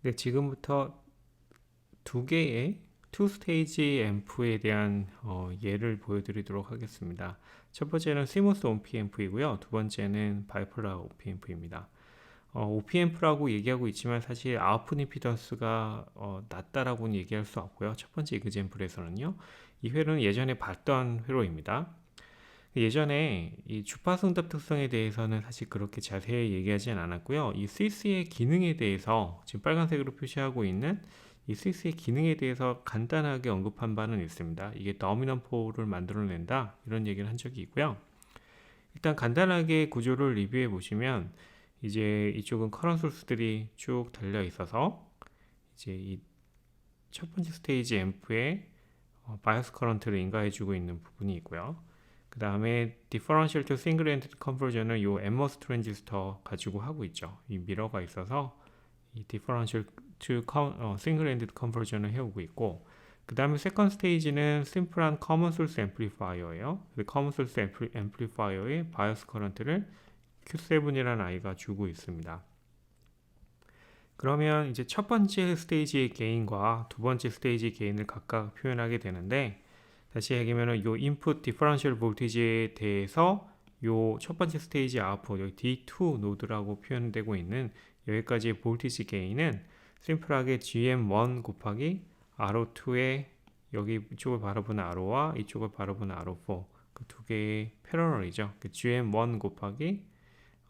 네, 지금부터 두 개의 투 스테이지 앰프에 대한 예를 보여드리도록 하겠습니다. 첫 번째는 CMOS OP 앰프이고요. 두 번째는 바이폴라 OP 앰프입니다. OP 앰프라고 얘기하고 있지만 사실 아웃풋 임피던스가 낮다라고는 얘기할 수 없고요. 첫 번째 이그젠플에서는요. 이 회로는 예전에 봤던 회로입니다. 예전에 이 주파수 응답 특성에 대해서는 사실 그렇게 자세히 얘기하진 않았고요. 이 스위스의 기능에 대해서 지금 빨간색으로 표시하고 있는 이 스위스의 기능에 대해서 간단하게 언급한 바는 있습니다. 이게 더미넌 폴을 만들어낸다 이런 얘기를 한 적이 있고요. 일단 간단하게 구조를 리뷰해 보시면 이제 이쪽은 커런 소스들이 쭉 달려 있어서 이제 이 첫 번째 스테이지 앰프에 바이어스 커런트를 인가해주고 있는 부분이 있고요. 그 다음에 디퍼런셜 투 싱글 엔드 컨버전을 이 MOS 트랜지스터 가지고 하고 있죠. 이 미러가 있어서 이 디퍼런셜 투 싱글 엔드 컨버전을 해오고 있고, 그 다음에 세컨드 스테이지는 심플한 커먼 소스 앰플리파이어예요. 커먼 소스 앰플리파이어의 바이어스 커런트를 Q7이라는 아이가 주고 있습니다. 그러면 이제 첫 번째 스테이지의 게인과 두 번째 스테이지 게인을 각각 표현하게 되는데, 다시 얘기하면 요 인풋 디퍼런셜 볼티지에 대해서 요 첫 번째 스테이지 아웃풋 여기 D2 노드라고 표현되고 있는 여기까지의 볼티지 게인은 심플하게 GM1 곱하기 R02의 여기 이쪽을 바라보는 R5와 이쪽을 바라보는 R4 그 두 개의 패러럴이죠. 그 GM1 곱하기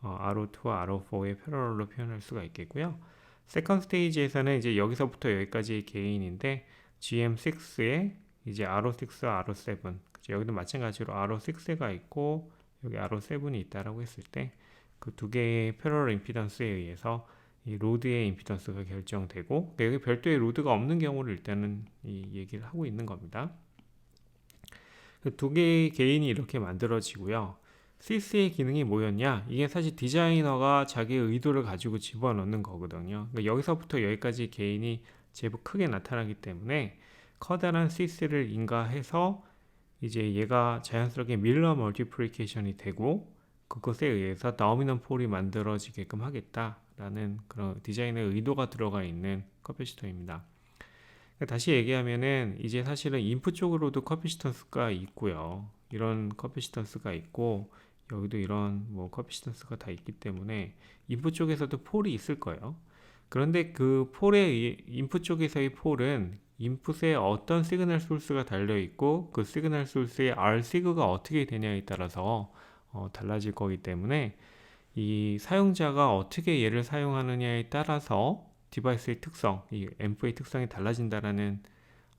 R02와 R4의 패러럴로 표현할 수가 있겠고요. 세컨드 스테이지에서는 이제 여기서부터 여기까지의 게인인데 GM6에 이제 R06, R7 여기도 마찬가지로 R6가 있고 여기 R7이 있다라고 했을 때 그 두 개의 패러럴 임피던스에 의해서 이 로드의 임피던스가 결정되고 여기 별도의 로드가 없는 경우를 일단은 이 얘기를 하고 있는 겁니다. 그 두 개의 게인이 이렇게 만들어지고요. CC의 기능이 뭐였냐? 이게 사실 디자이너가 자기의 의도를 가지고 집어넣는 거거든요. 그러니까 여기서부터 여기까지 게인이 제법 크게 나타나기 때문에 커다란 CC를 인가해서 이제 얘가 자연스럽게 밀러 멀티플리케이션이 되고 그것에 의해서 더미넌 폴이 만들어지게끔 하겠다라는 그런 디자인의 의도가 들어가 있는 커패시터입니다. 다시 얘기하면은 이제 사실은 인풋 쪽으로도 커패시턴스가 있고요. 이런 커패시턴스가 있고 여기도 이런 뭐 커패시턴스가 다 있기 때문에 인풋 쪽에서도 폴이 있을 거예요. 그런데 그 폴의 인풋 쪽에서의 폴은 인풋에 어떤 시그널 소스가 달려 있고 그 시그널 소스의 R 시그가 어떻게 되냐에 따라서 달라질 거기 때문에 이 사용자가 어떻게 얘를 사용하느냐에 따라서 디바이스의 특성, 이 앰프의 특성이 달라진다라는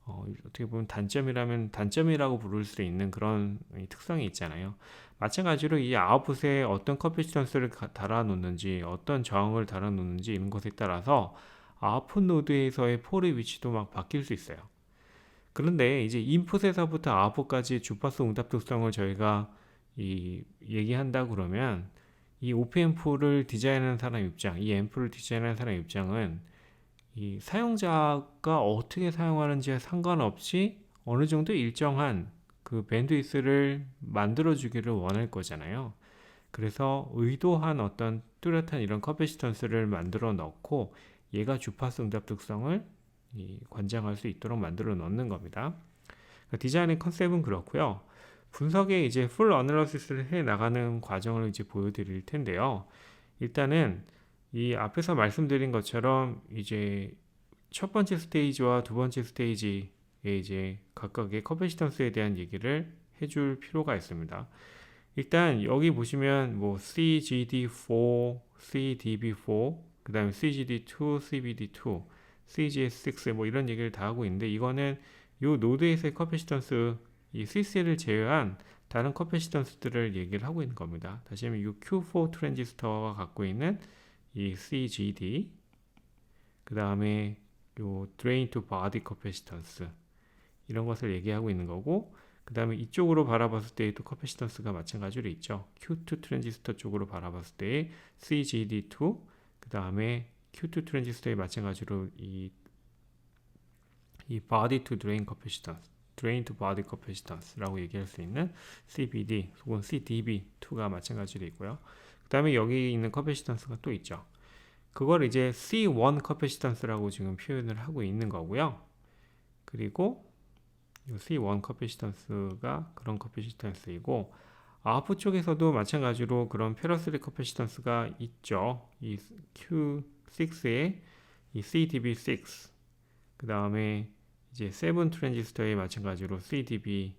어떻게 보면 단점이라면 단점이라고 부를 수 있는 그런 특성이 있잖아요. 마찬가지로 이 아웃풋에 어떤 커피시턴스를 달아놓는지 어떤 저항을 달아놓는지 이런 것에 따라서 아웃풋 노드에서의 폴의 위치도 막 바뀔 수 있어요. 그런데 이제 인풋에서부터 아웃풋까지 주파수 응답 특성을 저희가 얘기한다 그러면 이 OP-앰프를 디자인하는 사람 입장, 이 앰프를 디자인하는 사람 입장은 이 사용자가 어떻게 사용하는지에 상관없이 어느 정도 일정한 그 밴드위스를 만들어주기를 원할 거잖아요. 그래서 의도한 어떤 뚜렷한 이런 커패시턴스를 만들어 넣고 얘가 주파수 응답 특성을 관장할 수 있도록 만들어 넣는 겁니다. 그러니까 디자인의 컨셉은 그렇고요. 분석에 이제 풀 어널리시스를 해 나가는 과정을 이제 보여드릴 텐데요. 일단은 이 앞에서 말씀드린 것처럼 이제 첫 번째 스테이지와 두 번째 스테이지에 이제 각각의 커패시턴스에 대한 얘기를 해줄 필요가 있습니다. 일단 여기 보시면 뭐 CGD4, CDB4, 그 다음에 CGD2, CBD2, CGS6 뭐 이런 얘기를 다 하고 있는데 이거는 요 노드에서의 커패시턴스 이 CC를 제외한 다른 커패시턴스들을 얘기를 하고 있는 겁니다. 다시 하면 이 Q4 트랜지스터가 갖고 있는 이 CGD 그 다음에 요 drain to body capacitance 이런 것을 얘기하고 있는 거고 그 다음에 이쪽으로 바라봤을 때도 커패시턴스가 마찬가지로 있죠. Q2 트랜지스터 쪽으로 바라봤을 때의 CGD2 그 다음에 Q2 트랜지스터에 마찬가지로 이 body to drain capacitance drain to body capacitance라고 얘기할 수 있는 CBD 혹은 CDB2가 마찬가지로 있고요. 그 다음에 여기 있는 커패시턴스가 또 있죠. 그걸 이제 C1 커패시턴스라고 지금 표현을 하고 있는 거고요. 그리고 이 C1 커패시턴스가 그런 커패시턴스이고, 아웃풋 쪽에서도 마찬가지로 그런 페러스릭 커패시턴스가 있죠. 이 Q6에 이 CDB6, 그 다음에 이제 7 트랜지스터에 마찬가지로 CDB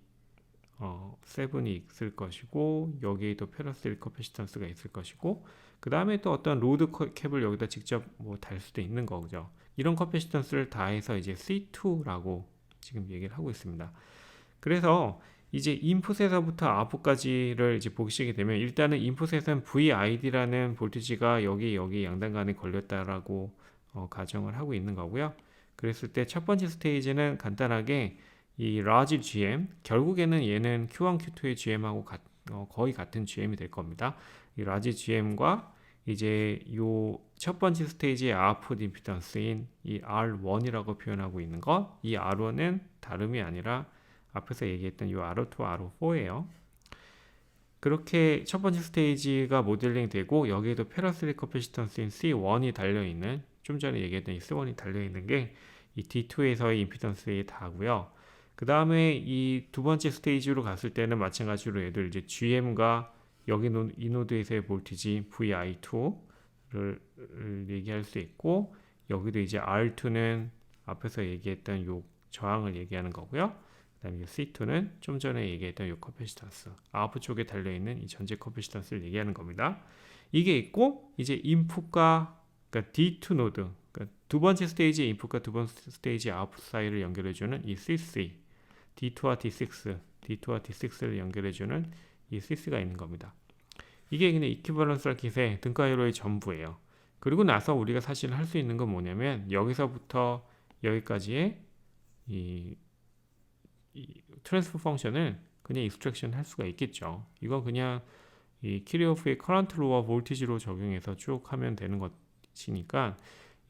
7이 있을 것이고, 여기에도 페러스릭 커패시턴스가 있을 것이고, 그 다음에 또 어떤 로드 캡을 여기다 직접 뭐 달 수도 있는 거죠. 이런 커패시턴스를 다 해서 이제 C2라고 지금 얘기를 하고 있습니다. 그래서 이제 인풋에서부터 아웃풋까지를 이제 보시게 되면, 일단은 인풋에서는 VID라는 볼티지가 여기 양단간에 걸렸다라고 가정을 하고 있는 거고요. 그랬을 때 첫 번째 스테이지는 간단하게 이 large GM, 결국에는 얘는 Q1, Q2의 GM하고 거의 같은 GM이 될 겁니다. 이 large GM과 이제 요 첫 번째 스테이지의 아웃풋 임피던스인 이 R1이라고 표현하고 있는 것, 이 R1은 다름이 아니라 앞에서 얘기했던 이 R2, R4예요. 그렇게 첫 번째 스테이지가 모델링 되고, 여기에도 페러스릭 커패시턴스인 C1이 달려있는, 좀 전에 얘기했던 이 C1이 달려있는 게 이 D2에서의 임피던스에 다고요. 그 다음에 이 두 번째 스테이지로 갔을 때는 마찬가지로 얘들 이제 GM과 여기 이 노드에서의 볼티지 VI2를 얘기할 수 있고, 여기도 이제 R2는 앞에서 얘기했던 요 저항을 얘기하는 거고요. 그 다음에 C2는 좀 전에 얘기했던 이 커패시턴스, 아웃풋 쪽에 달려있는 이 전체 커패시턴스를 얘기하는 겁니다. 이게 있고, 이제 인풋과, 그러니까 D2 노드, 그러니까 두 번째 스테이지의 인풋과 두 번째 스테이지의 아웃풋 사이를 연결해주는 이 CC, D2와 D6를 연결해주는 이 CC가 있는 겁니다. 이게 그냥 이퀴벌런스 서킷의 등가이로의 전부예요. 그리고 나서 우리가 사실 할 수 있는 건 뭐냐면, 여기서부터 여기까지의 이 트랜스퍼 펑션을 그냥 익스트랙션 할 수가 있겠죠. 이건 그냥 이 키르호프의 커런트 로와 볼티지로 적용해서 쭉 하면 되는 것이니까,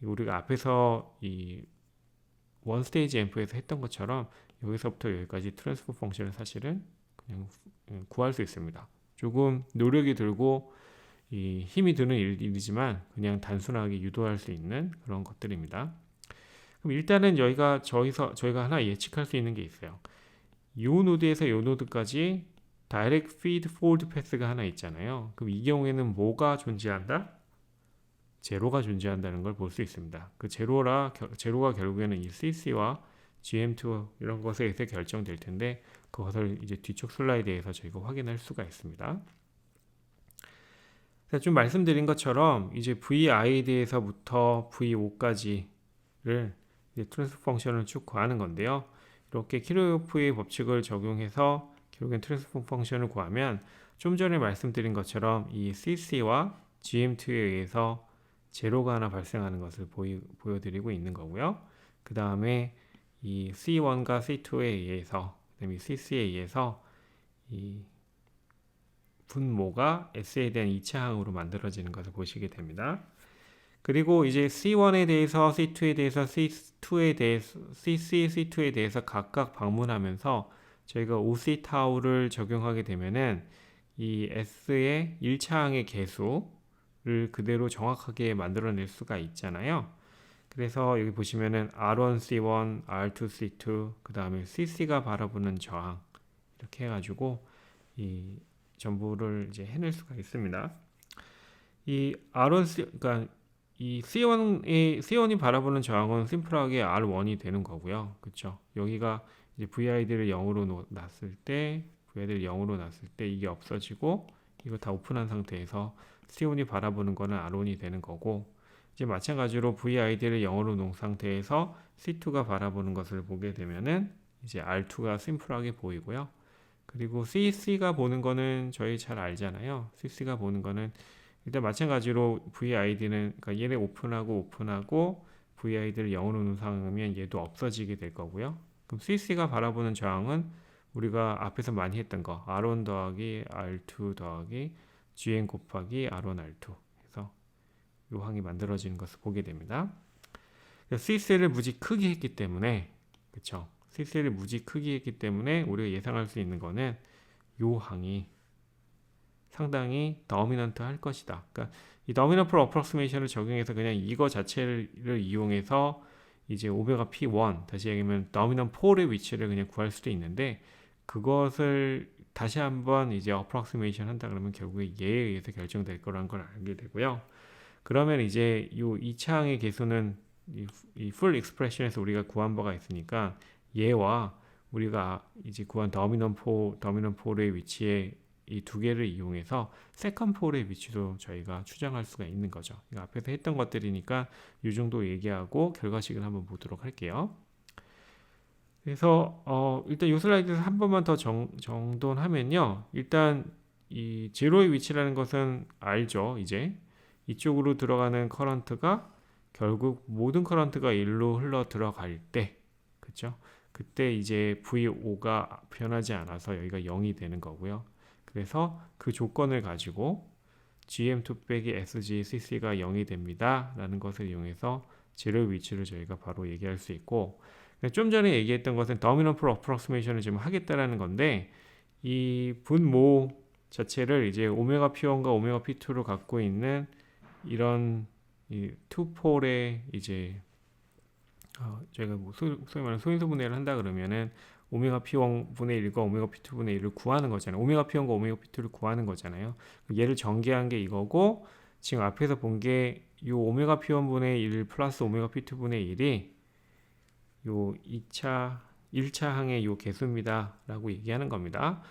우리가 앞에서 이 원 스테이지 앰프에서 했던 것처럼 여기서부터 여기까지 트랜스퍼 펑션을 사실은 그냥 구할 수 있습니다. 조금 노력이 들고 이 힘이 드는 일이지만 그냥 단순하게 유도할 수 있는 그런 것들입니다. 그럼 일단은 저희가 하나 예측할 수 있는 게 있어요. 이 노드에서 이 노드까지 다이렉트 피드 폴드 패스가 하나 있잖아요. 그럼 이 경우에는 뭐가 존재한다? 제로가 존재한다는 걸 볼 수 있습니다. 그 제로가 결국에는 이 CC와 GM2 이런 것에 의해서 결정될 텐데, 그것을 이제 뒤쪽 슬라이드에서 저희가 확인할 수가 있습니다. 좀 말씀드린 것처럼 이제 VID에서부터 V5까지를 트랜스퍼 펑션을 쭉 구하는 건데요. 이렇게 키르호프의 법칙을 적용해서 결국엔 트랜스퍼 펑션을 구하면, 좀 전에 말씀드린 것처럼 이 CC와 GM2에 의해서 제로가 하나 발생하는 것을 보여드리고 있는 거고요. 그 다음에 이 C1과 C2에 의해서, 그 다음에 CC에 의해서 이 분모가 S에 대한 2차항으로 만들어지는 것을 보시게 됩니다. 그리고 이제 C1에 대해서, C2에 대해서, C2에 대해서, CC, C2에 대해서 각각 방문하면서 저희가 OC 타우를 적용하게 되면은 이 S의 1차항의 개수를 그대로 정확하게 만들어낼 수가 있잖아요. 그래서 여기 보시면은 R1, C1, R2, C2, 그 다음에 CC가 바라보는 저항, 이렇게 해가지고 이 전부를 이제 해낼 수가 있습니다. 이 R1, 그러니까 이 C1이 바라보는 저항은 심플하게 R1이 되는 거고요. 그렇죠? 여기가 이제 VID를 0으로 놨을 때, 이게 없어지고, 이거 다 오픈한 상태에서 C1이 바라보는 거는 R1이 되는 거고, 이제 마찬가지로 VID를 0으로 놓은 상태에서 C2가 바라보는 것을 보게 되면은 이제 R2가 심플하게 보이고요. 그리고 CC가 보는 거는 저희 잘 알잖아요. CC가 보는 거는 일단 마찬가지로 VID는, 그러니까 얘를 오픈하고 VID를 0으로 놓은 상황이면 얘도 없어지게 될 거고요. 그럼 CC가 바라보는 저항은 우리가 앞에서 많이 했던 거, R1 더하기 R2 더하기 GM 곱하기 R1 R2 해서 이 항이 만들어지는 것을 보게 됩니다. CC를 무지 크게 했기 때문에, 그쵸? CC를 무지 크게 했기 때문에 우리가 예상할 수 있는 거는 이 항이 상당히 더미넌트 할 것이다. 그러니까 이 nominal for approximation을 적용해서 그냥 이거 자체를 이용해서 이제 오메가 P1 다시 얘기하면 nominal pol의 위치를 그냥 구할 수도 있는데 그것을 다시 한번 이제 approximation 한다 그러면 결국에 얘에 의해서 결정될 거라는 걸 알게 되고요. 그러면 이제 이 2차항의 개수는 이 full expression에서 우리가 구한 바가 있으니까 얘와 우리가 이제 구한 dominant pole의 위치에 이 두 개를 이용해서 second pole의 위치도 저희가 추정할 수가 있는 거죠. 앞에서 했던 것들이니까 이 정도 얘기하고 결과식을 한번 보도록 할게요. 그래서 일단 이 슬라이드에서 한 번만 더 정돈하면요. 일단 이 제로의 위치라는 것은 알죠. 이제 이쪽으로 들어가는 커런트가 결국 모든 커런트가 일로 흘러 들어갈 때, 그렇죠? 그때 이제 VO가 변하지 않아서 여기가 0이 되는 거고요. 그래서 그 조건을 가지고 GM2 빼기 SGCC가 0이 됩니다. 라는 것을 이용해서 제로의 위치를 저희가 바로 얘기할 수 있고, 좀 전에 얘기했던 것은 dominant for approximation을 지금 하겠다라는 건데, 이 분모 자체를 이제 오메가 P1과 오메가 P2로 갖고 있는 이런 이 투폴의 이제 저희가 뭐 소위 말하는 소인수 분해를 한다 그러면은 오메가 P1 분의 1과 오메가 P2 분의 1을 구하는 거잖아요. 오메가 P1과 오메가 P2를 구하는 거잖아요. 얘를 전개한 게 이거고 지금 앞에서 본 게 이 오메가 P1 분의 1 플러스 오메가 P2 분의 1이 요 1차 항의 요 개수입니다. 라고 얘기하는 겁니다.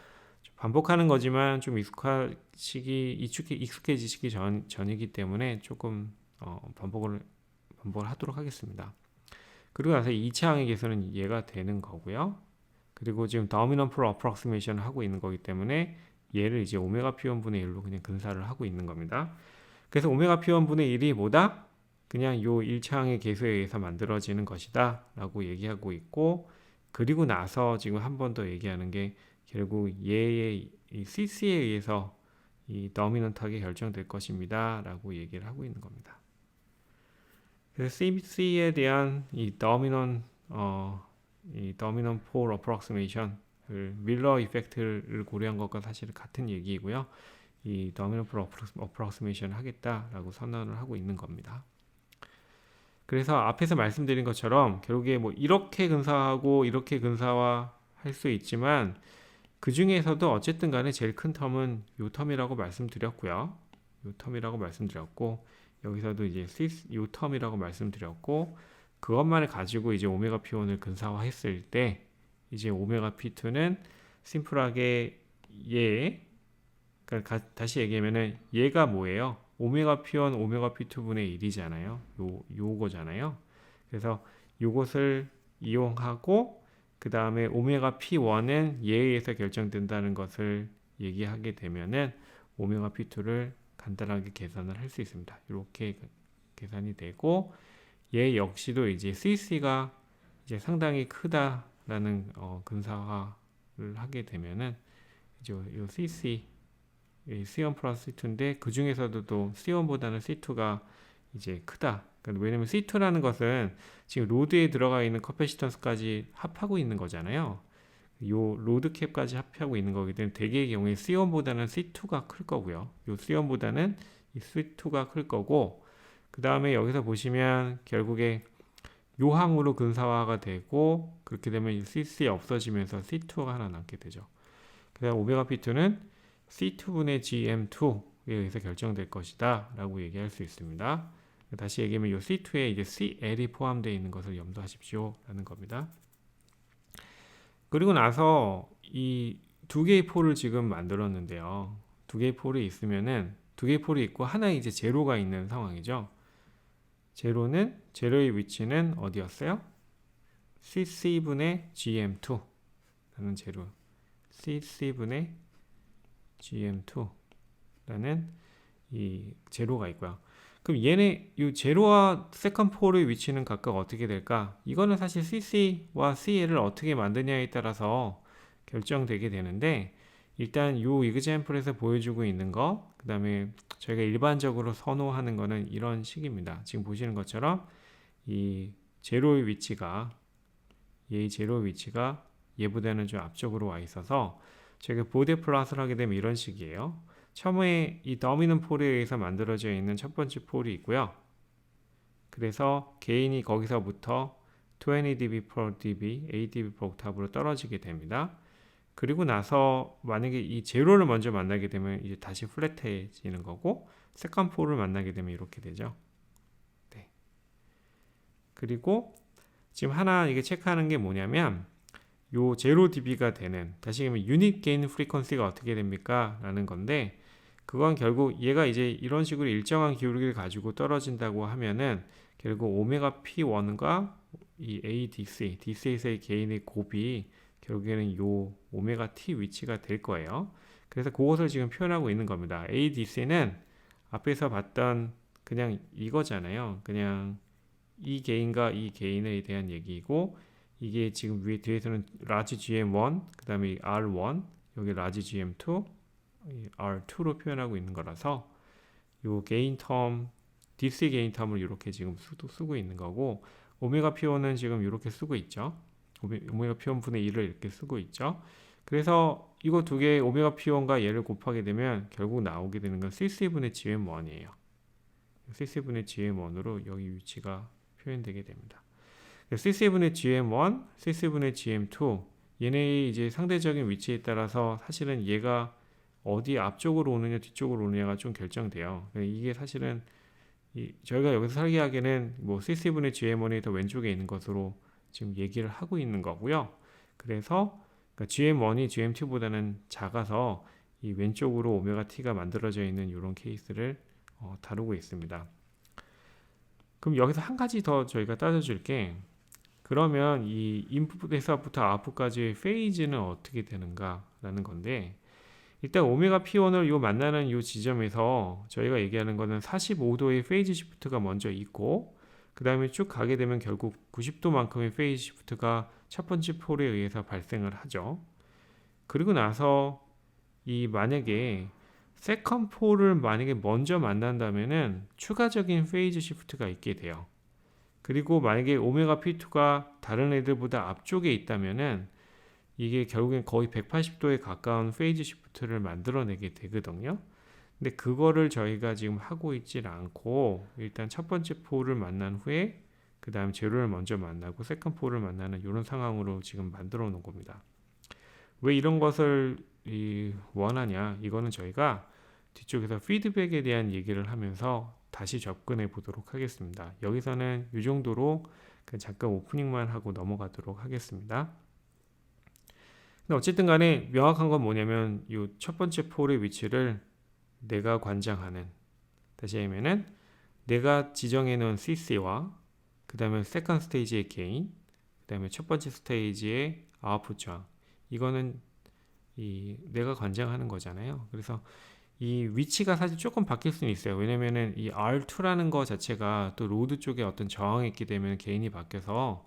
반복하는 거지만 좀 익숙해지시기 전이기 때문에 조금 반복을 하도록 하겠습니다. 그리고 나서 2차 항의 개수는 얘가 되는 거고요. 그리고 지금 dominant for approximation을 하고 있는 거기 때문에 얘를 이제 오메가 P1 분의 1로 그냥 근사를 하고 있는 겁니다. 그래서 오메가 P1 분의 1이 뭐다? 그냥 요 1차 항의 개수에 의해서 만들어지는 것이다 라고 얘기하고 있고, 그리고 나서 지금 한 번 더 얘기하는 게 결국 얘의 이 CC에 의해서 이 dominant하게 결정될 것입니다 라고 얘기를 하고 있는 겁니다. 그래서 CC에 대한 이 dominant pole approximation 밀러 이펙트를 고려한 것과 사실 같은 얘기이고요. 이 dominant pole approximation 하겠다라고 선언을 하고 있는 겁니다. 그래서 앞에서 말씀드린 것처럼 결국에 뭐 이렇게 근사하고 이렇게 근사화 할 수 있지만 그 중에서도 어쨌든 간에 제일 큰 텀은 요 텀이라고 말씀드렸고요. 요 텀이라고 말씀드렸고 여기서도 이제 요 텀이라고 말씀드렸고 그것만을 가지고 이제 오메가 P1을 근사화했을 때 이제 오메가 P2는 심플하게 그러니까 다시 얘기하면은 얘가 뭐예요? 오메가 P1 오메가 P2 분의 1이잖아요. 요거잖아요. 그래서 요것을 이용하고 그 다음에 오메가 P1은 얘에 의해서 결정된다는 것을 얘기하게 되면은 오메가 P2를 간단하게 계산을 할 수 있습니다. 이렇게 계산이 되고 얘 역시도 이제 CC가 이제 상당히 크다라는 근사화를 하게 되면은 이제 요 CC C1 플러스 C2인데 그 중에서도 또 C1보다는 C2가 이제 크다. 그러니까 왜냐면 C2라는 것은 지금 로드에 들어가 있는 커패시턴스까지 합하고 있는 거잖아요. 요 로드 캡까지 합하고 있는 거기 때문에 대개의 경우에 C1보다는 C2가 클 거고요. 요 C1보다는 이 C2가 클 거고 그 다음에 여기서 보시면 결국에 요 항으로 근사화가 되고 그렇게 되면 이 CC 없어지면서 C2가 하나 남게 되죠. 그다음 오메가 P2는 C2분의 GM2에 의해서 결정될 것이다 라고 얘기할 수 있습니다. 다시 얘기하면 이 C2에 이제 CL이 포함되어 있는 것을 염두하십시오 라는 겁니다. 그리고 나서 이 두 개의 폴을 지금 만들었는데요. 두 개의 폴이 있으면은 두 개의 폴이 있고 하나에 이제 제로가 있는 상황이죠. 제로의 위치는 어디였어요? CC분의 GM2 라는 제로 CC분의 GM2라는 이 제로가 있고요. 그럼 이 제로와 세컨 폴의 위치는 각각 어떻게 될까? 이거는 사실 CC와 CL을 어떻게 만드냐에 따라서 결정되게 되는데 일단 이 이그젬플에서 보여주고 있는 거, 그 다음에 저희가 일반적으로 선호하는 거는 이런 식입니다. 지금 보시는 것처럼 이 제로의 위치가 얘보다는 좀 앞쪽으로 와 있어서 저희가 보드 플롯을 하게 되면 이런 식이에요. 처음에 이 더미넌 폴에 의해서 만들어져 있는 첫 번째 폴이 있고요. 그래서 게인이 거기서부터 20dB per dB, 8dB per octave로 떨어지게 됩니다. 그리고 나서 만약에 이 제로를 먼저 만나게 되면 이제 다시 플랫해지는 거고, 세컨 폴을 만나게 되면 이렇게 되죠. 네. 그리고 지금 하나 이게 체크하는 게 뭐냐면, 요 0dB가 되는, 다시 얘기하면 유닛 게인 프리퀀시가 어떻게 됩니까? 라는 건데, 그건 결국 얘가 이제 이런 식으로 일정한 기울기를 가지고 떨어진다고 하면은 결국 오메가 P1과 이 ADC, DC에서의 게인의 곱이 결국에는 요 오메가 T 위치가 될 거예요. 그래서 그것을 지금 표현하고 있는 겁니다. ADC는 앞에서 봤던 그냥 이거잖아요. 그냥 이 게인과 이 게인에 대한 얘기이고, 이게 지금 위에 뒤에서는 라지 GM1, 그 다음에 R1, 여기 라지 GM2, R2로 표현하고 있는 거라서 요 게인 텀, DC 게인 텀을 이렇게 지금 쓰고 있는 거고, 오메가 P1은 지금 이렇게 쓰고 있죠. 오메가 P1 분의 1을 이렇게 쓰고 있죠. 그래서 이거 두 개의 오메가 P1과 얘를 곱하게 되면 결국 나오게 되는 건 CC분의 GM1이에요. CC분의 GM1으로 여기 위치가 표현되게 됩니다. CC분의 GM1, CC분의 GM2 얘네의 이제 상대적인 위치에 따라서 사실은 얘가 어디 앞쪽으로 오느냐 뒤쪽으로 오느냐가 좀 결정돼요. 이게 사실은 저희가 여기서 설계하기에는 뭐 CC분의 GM1이 더 왼쪽에 있는 것으로 지금 얘기를 하고 있는 거고요. 그래서 그러니까 GM1이 GM2보다는 작아서 이 왼쪽으로 오메가 T가 만들어져 있는 이런 케이스를 다루고 있습니다. 그럼 여기서 한 가지 더 저희가 따져줄 게, 그러면 이 인풋에서부터 아웃풋까지의 페이지는 어떻게 되는가라는 건데, 일단 오메가 P1을 요 만나는 요 지점에서 저희가 얘기하는 거는 45도의 페이지 시프트가 먼저 있고, 그 다음에 쭉 가게 되면 결국 90도만큼의 페이지 시프트가 첫 번째 폴에 의해서 발생을 하죠. 그리고 나서 이 만약에 세컨 폴을 만약에 먼저 만난다면은 추가적인 페이지 시프트가 있게 돼요. 그리고 만약에 오메가 P2가 다른 애들보다 앞쪽에 있다면은 이게 결국엔 거의 180도에 가까운 페이지 시프트를 만들어내게 되거든요. 근데 그거를 저희가 지금 하고 있질 않고, 일단 첫 번째 폴을 만난 후에 그 다음 제로를 먼저 만나고 세컨 폴을 만나는 이런 상황으로 지금 만들어 놓은 겁니다. 왜 이런 것을 원하냐? 이거는 저희가 뒤쪽에서 피드백에 대한 얘기를 하면서 다시 접근해 보도록 하겠습니다. 여기서는 이 정도로 잠깐 오프닝만 하고 넘어가도록 하겠습니다. 근데 어쨌든 간에 명확한 건 뭐냐면 이 첫 번째 폴의 위치를 내가 관장하는, 다시 하면은 내가 지정해 놓은 CC와 그 다음에 세컨드 스테이지의 게인, 그 다음에 첫 번째 스테이지의 아웃풋 저항, 이거는 내가 관장하는 거잖아요. 그래서 이 위치가 사실 조금 바뀔 수는 있어요. 왜냐면은 이 R2라는 거 자체가 또 로드 쪽에 어떤 저항이 있게 되면 게인이 바뀌어서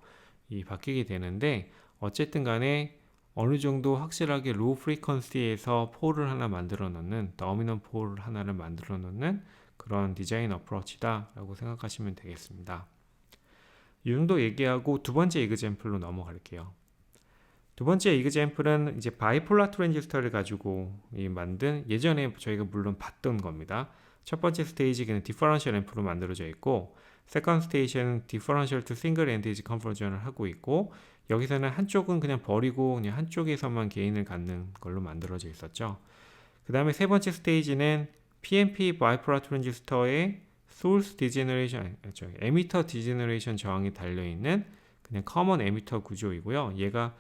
바뀌게 되는데, 어쨌든 간에 어느 정도 확실하게 로우 프리퀀시에서 폴을 하나 만들어 놓는, 더미넌 폴 하나를 만들어 놓는 그런 디자인 어프로치다 라고 생각하시면 되겠습니다. 이 정도 얘기하고 두 번째 이그젬플로 넘어갈게요. 두 번째 이그젬플은 이제 바이폴라 트랜지스터를 가지고 만든, 예전에 저희가 물론 봤던 겁니다. 첫 번째 스테이지는 디퍼런셜 앰프로 만들어져 있고, 세컨드 스테이지는 디퍼런셜 투 싱글 엔디지 컨버전을 하고 있고, 여기서는 한쪽은 그냥 버리고 그냥 한쪽에서만 게인을 갖는 걸로 만들어져 있었죠. 그 다음에 세 번째 스테이지는 PNP 바이폴라 트랜지스터의 소스 디제너레이션, 에미터 디제너레이션 저항이 달려있는 그냥 커먼 에미터 구조이고요. 얘가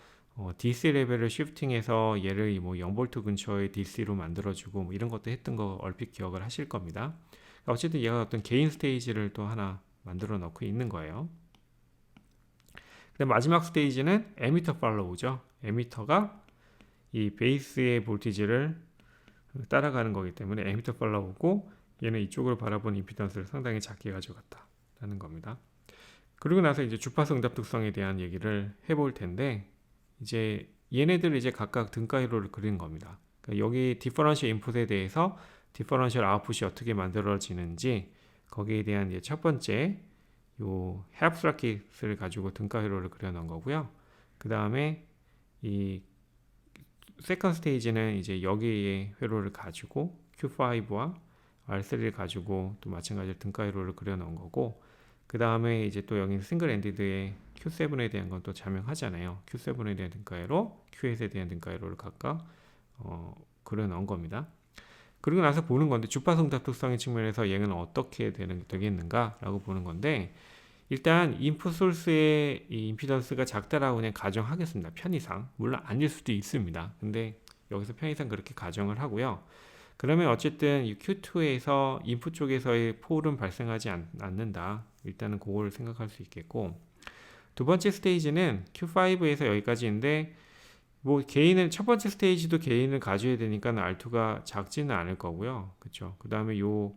DC 레벨을 쉬프팅해서 얘를 뭐 0V 근처의 DC로 만들어주고 뭐 이런 것도 했던 거 얼핏 기억을 하실 겁니다. 어쨌든 얘가 어떤 개인 스테이지를 또 하나 만들어 놓고 있는 거예요. 근데 마지막 스테이지는 에미터 팔로우죠. 에미터가 이 베이스의 볼티지를 따라가는 거기 때문에 에미터 팔로우고, 얘는 이쪽으로 바라본 임피던스를 상당히 작게 가져갔다라는 겁니다. 그리고 나서 이제 주파수 응답 특성에 대한 얘기를 해볼 텐데, 이제 얘네들 이제 각각 등가이로를 그린 겁니다. 그러니까 여기 디퍼런셜 인풋에 대해서 디퍼런셜 아웃풋이 어떻게 만들어지는지, 거기에 대한 이제 첫 번째 요 헬프 서킷을 가지고 등가회로를 그려놓은 거고요. 그 다음에 이 세컨드 스테이지는 이제 여기에 회로를 가지고 Q5와 R3를 가지고 또 마찬가지로 등가이로를 그려 넣은 거고, 그 다음에 이제 또 여기 싱글 엔디드의 Q7에 대한 건 또 자명하잖아요. Q7에 대한 등가이로, Q8에 대한 등가이로를 각각 그려 넣은 겁니다. 그리고 나서 보는 건데, 주파성 답특성의 측면에서 얘는 어떻게 되겠는가 라고 보는 건데, 일단 인풋 소스의 이 임피던스가 작다라고 그냥 가정하겠습니다. 편의상. 물론 아닐 수도 있습니다. 근데 여기서 편의상 그렇게 가정을 하고요. 그러면 어쨌든 이 Q2에서 인풋 쪽에서의 폴은 발생하지 않는다. 일단은 그걸 생각할 수 있겠고, 두 번째 스테이지는 Q5에서 여기까지인데, 뭐 게인은 첫 번째 스테이지도 게인을 가져야 되니까 R2가 작지는 않을 거고요. 그렇죠? 그 다음에 요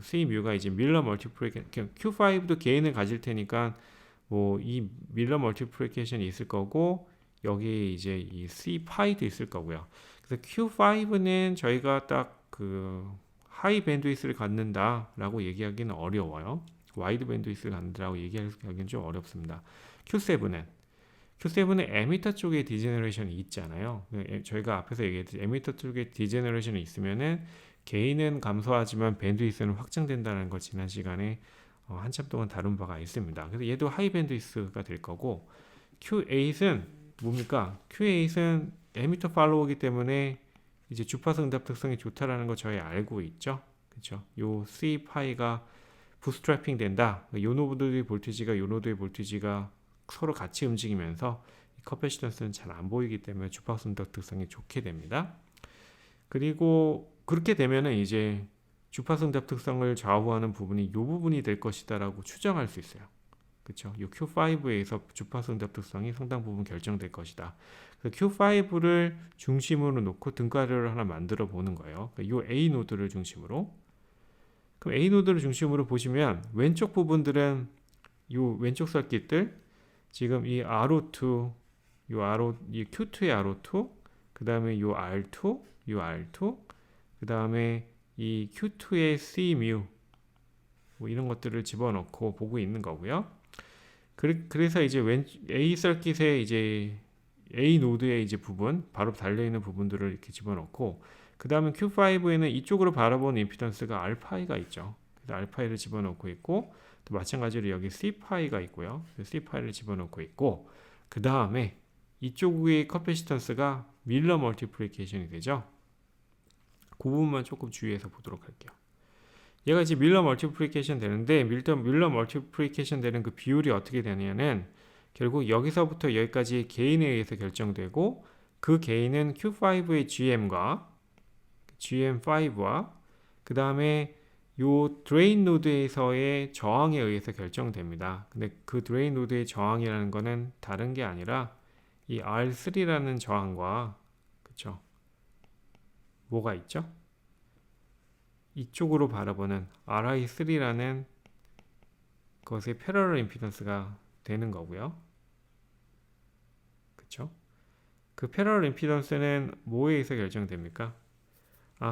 C 뮤가 이제 밀러 멀티플리케이션, Q5도 게인을 가질 테니까 뭐 이 밀러 멀티플리케이션이 있을 거고, 여기 이제 이 C 파이도 있을 거고요. 그래서 Q5는 저희가 딱 그 하이 밴드위스를 갖는다라고 얘기하기는 어려워요. 와이드 밴드위스를 갖는다라고 얘기하기는 좀 어렵습니다. Q7은 에미터 쪽에 디제너레이션이 있잖아요. 저희가 앞에서 얘기했듯이 에미터 쪽에 디제너레이션이 있으면은 게인은 감소하지만 밴드위스는 확장된다는 걸 지난 시간에 한참 동안 다룬 바가 있습니다. 그래서 얘도 하이 밴드위스가 될 거고, Q8은 뭡니까? Q8은 에미터 팔로우이기 때문에 이제 주파수 응답 특성이 좋다라는 거 저희 알고 있죠. 그렇죠? 요 C 파이가 부스트래핑 된다. 요 노드의 볼티지가 요 노드의 볼티지가 서로 같이 움직이면서 커패시턴스는 잘 안 보이기 때문에 주파수 응답 특성이 좋게 됩니다. 그리고 그렇게 되면은 이제 주파수 응답 특성을 좌우하는 부분이 이 부분이 될 것이다라고 추정할 수 있어요. 그렇죠? 이 Q5에서 주파수 응답 특성이 상당 부분 결정될 것이다. 그래서 Q5를 중심으로 놓고 등가를 하나 만들어 보는 거예요. 이 A 노드를 중심으로. 그럼 A 노드를 중심으로 보시면 왼쪽 부분들은 이 왼쪽 서킷들, 지금 이 R02, 이 Q2의 R02, 그 다음에 이 R2, 그 다음에 이 Q2의 C 뮤, 뭐 이런 것들을 집어넣고 보고 있는 거고요. 그래서 이제 A 서킷의 이제 A 노드의 이제 부분, 바로 달려 있는 부분들을 이렇게 집어넣고, 그 다음에 Q5에는 이쪽으로 바라보는 임피던스가 알파이가 있죠. 그래서 알파이를 집어넣고 있고, 또 마찬가지로 여기 C파이가 있고요. C파이를 집어넣고 있고, 그 다음에 이쪽의 커패시턴스가 밀러 멀티플리케이션이 되죠. 그 부분만 조금 주의해서 보도록 할게요. 얘가 이제 밀러 멀티플리케이션 되는데, 밀러 멀티플리케이션 되는 그 비율이 어떻게 되냐면, 결국 여기서부터 여기까지 게인에 의해서 결정되고, 그 게인은 Q5의 GM5와 그 다음에 요 드레인 노드에서의 저항에 의해서 결정됩니다. 근데 그 드레인 노드의 저항이라는 거는 다른 게 아니라 이 R3라는 저항과, 그쵸? 뭐가 있죠? 이쪽으로 바라보는 RI3라는 것의 패러럴 임피던스가 되는 거고요. 그쵸? 그 패러럴 임피던스는 뭐에 의해서 결정됩니까?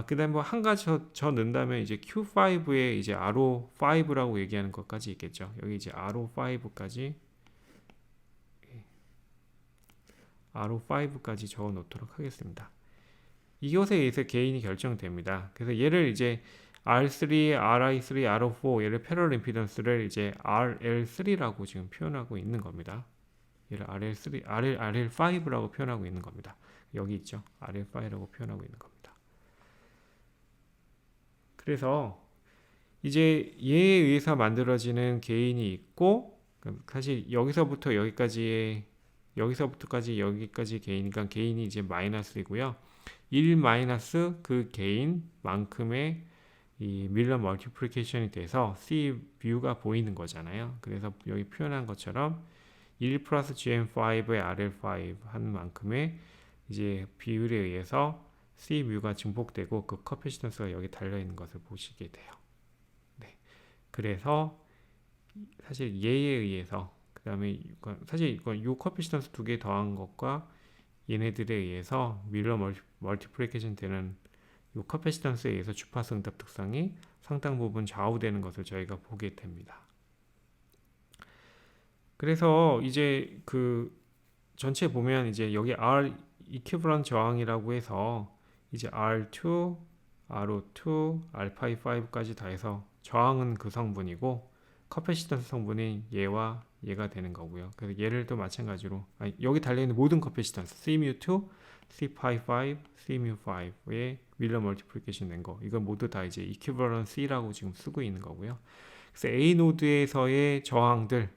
그 다음에 뭐 한 가지 더 넣는다면 이제 Q5에 이제 RO5라고 얘기하는 것까지 있겠죠. 여기 이제 RO5까지 적어 놓도록 하겠습니다. 이것에 의해서 게인이 결정됩니다. 그래서 얘를 이제 R3, RI3, RO4 얘를 패러럴 임피던스를 이제 RL3라고 지금 표현하고 있는 겁니다. 얘를 RL5라고 표현하고 있는 겁니다. 여기 있죠. RL5라고 표현하고 있는 겁니다. 그래서 이제 얘에 의해서 만들어지는 게인이 있고, 사실 여기서부터까지 여기까지 게인이니까 게인이 이제 마이너스이고요. 1 마이너스 그 게인만큼의 이 밀러 멀티플리케이션이 돼서 C 뷰가 보이는 거잖아요. 그래서 여기 표현한 것처럼 1 플러스 GM5의 RL5 한 만큼의 이제 비율에 의해서 C 뮤가 증폭되고 그 커패시턴스가 여기 달려있는 것을 보시게 돼요. 네. 그래서 사실 얘에 의해서, 그 다음에 사실 이건 요 커패시턴스 두 개 더한 것과 얘네들에 의해서 밀러 멀티플리케이션 되는 요 커패시턴스에 의해서 주파수 응답 특성이 상당 부분 좌우되는 것을 저희가 보게 됩니다. 그래서 이제 그 전체 보면 이제 여기 R 이퀴브런트 저항이라고 해서 이제 R2, R02, 알파 E5까지 다 해서 저항은 그 성분이고 커패시턴스 성분이 얘와 얘가 되는 거고요. 그래서 얘를 또 마찬가지로 여기 달려있는 모든 커패시턴스 CMU2, C5, CMU5의 윌러 멀티플리케이션 낸 거, 이건 모두 다 이제 equivalent C라고 지금 쓰고 있는 거고요. 그래서 A 노드에서의 저항들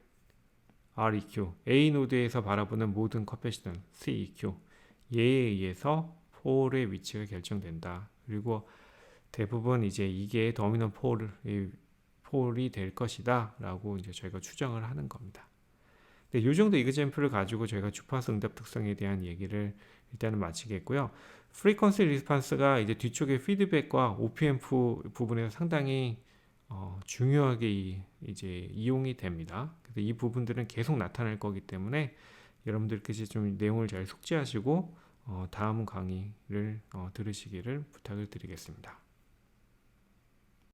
REQ, A 노드에서 바라보는 모든 커패시턴 CEQ, 얘에 의해서 폴의 위치가 결정된다. 그리고 대부분 이제 이게 더미넌 폴이 될 것이다 라고 이제 저희가 추정을 하는 겁니다. 이 정도 이그젬플을 가지고 저희가 주파수 응답 특성에 대한 얘기를 일단은 마치겠고요. 프리퀀시 리스판스가 이제 뒤쪽에 피드백과 OPM프 부분에서 상당히 중요하게 이제 이용이 됩니다. 그래서 이 부분들은 계속 나타날 거기 때문에 여러분들께서 좀 내용을 잘 숙지하시고 다음 강의를 들으시기를 부탁을 드리겠습니다.